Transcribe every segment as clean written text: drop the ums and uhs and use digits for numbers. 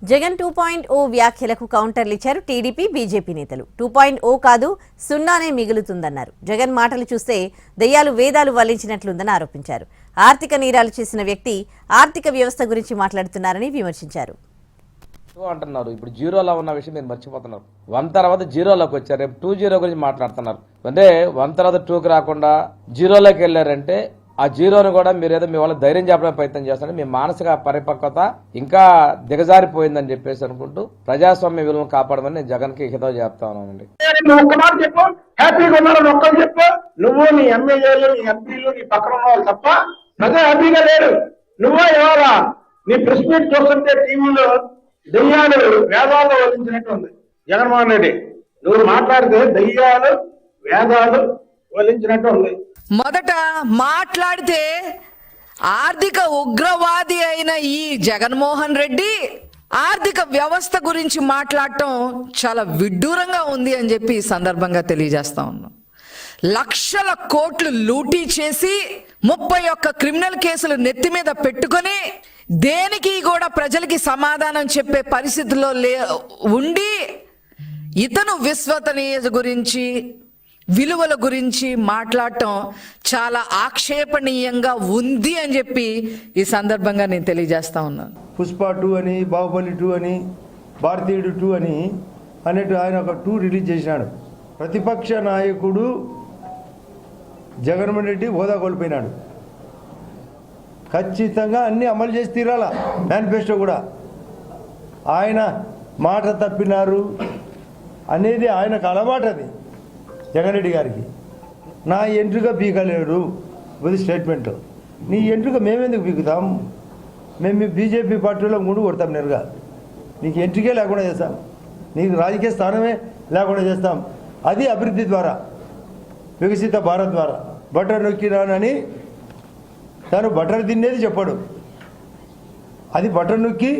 జగన్ 2.0 వ్యాఖ్యలకు కౌంటర్లు ఇచ్చారు టీడీపీ బీజేపీ నేతలు. 2.0 కాదు, సున్నానే మిగులుతుందన్నారు. జగన్ మాటలు చూస్తే దయ్యాలు వేదాలు వల్లించినట్లుందని ఆరోపించారు. ఆర్థిక నేరాలు చేసిన వ్యక్తి ఆర్థిక వ్యవస్థ గురించి మాట్లాడుతున్నారని విమర్శించారు. అంటున్నారు ఇప్పుడు జీరోలో ఉన్న విషయం మీరు మర్చిపోతున్నారు. 1 తర్వాత జీరోలోకి వచ్చారు. రేపు 2.0 గురించి మాట్లాడుతున్నారు. అంటే 1 తర్వాత 2కి రాకుండా జీరోలోకి వెళ్ళారంటే ఆ జీరోను కూడా మీరేదో మీ వాళ్ళ ధైర్యం చెప్పడానికి ప్రయత్నం చేస్తున్నారు. మీ మానసిక పరిపక్వత ఇంకా దిగజారిపోయిందని చెప్పేసి అనుకుంటూ ప్రజాస్వామ్య విలువను కాపాడమని నేను జగన్ కి హితవు చెప్తా ఉన్నానండి. నువ్వు నీ ఎమ్మెల్యేలు నీ ఎంపీలు నీ పక్కన వాళ్ళు తప్ప ప్రజా హ్యాపీగా లేరు. నువ్వే ఇవాళ నీ ప్రెస్ మీట్ చూస్తుంటే టీవీలో దయ్యాలు వేదాలు వదిలించినట్టు ఉంది. జగన్మోహన్ రెడ్డి నువ్వు మాట్లాడితే దయ్యాలు వేదాలు వదిలించినట్టు ఉంది. మొదట మాట్లాడితే ఆర్థిక ఉగ్రవాది అయిన ఈ జగన్మోహన్ రెడ్డి ఆర్థిక వ్యవస్థ గురించి మాట్లాడటం చాలా విడ్డూరంగా ఉంది అని చెప్పి ఈ సందర్భంగా తెలియజేస్తా ఉన్నాం. లక్షల కోట్లు లూటీ చేసి 31 క్రిమినల్ కేసులు నెత్తి మీద పెట్టుకొని దేనికి కూడా ప్రజలకి సమాధానం చెప్పే పరిస్థితుల్లో ఉండి ఇతను విశ్వసనీయత గురించి విలువల గురించి మాట్లాడటం చాలా ఆక్షేపణీయంగా ఉంది అని చెప్పి ఈ సందర్భంగా నేను తెలియజేస్తా ఉన్నాను. పుష్ప 2 అని, బాహుబలి 2 అని, భారతీయుడు 2 అని అన్నట్టు ఆయన ఒక 2 రిలీజ్ చేసినాడు. ప్రతిపక్ష నాయకుడు జగన్మోహన్ రెడ్డి హోదా కోల్పోయినాడు. ఖచ్చితంగా అన్నీ అమలు చేసి తీరాల. మేనిఫెస్టో కూడా ఆయన మాట తప్పినారు అనేది ఆయనకు అలవాటు. అది జగన్ రెడ్డి గారికి నా ఎంట్రుక పీకలేడు ఇది స్టేట్మెంట్. నీ ఎంట్రుక మేమెందుకు పీకుతాం? మేము బీజేపీ పార్టీలో ముందు కొడతాం నేరుగా. నీకు ఎంట్రుకే లేకుండా చేస్తాం, నీకు రాజకీయ స్థానమే లేకుండా చేస్తాం. అది అభివృద్ధి ద్వారా, వికసిత భారత్ ద్వారా. బటర్ నొక్కినానని తను బటర్ తినేది చెప్పాడు. అది బటర్ నొక్కి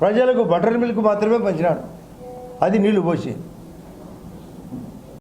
ప్రజలకు బటర్ మిల్క్ మాత్రమే పంచినాడు. అది నీళ్లు పోసి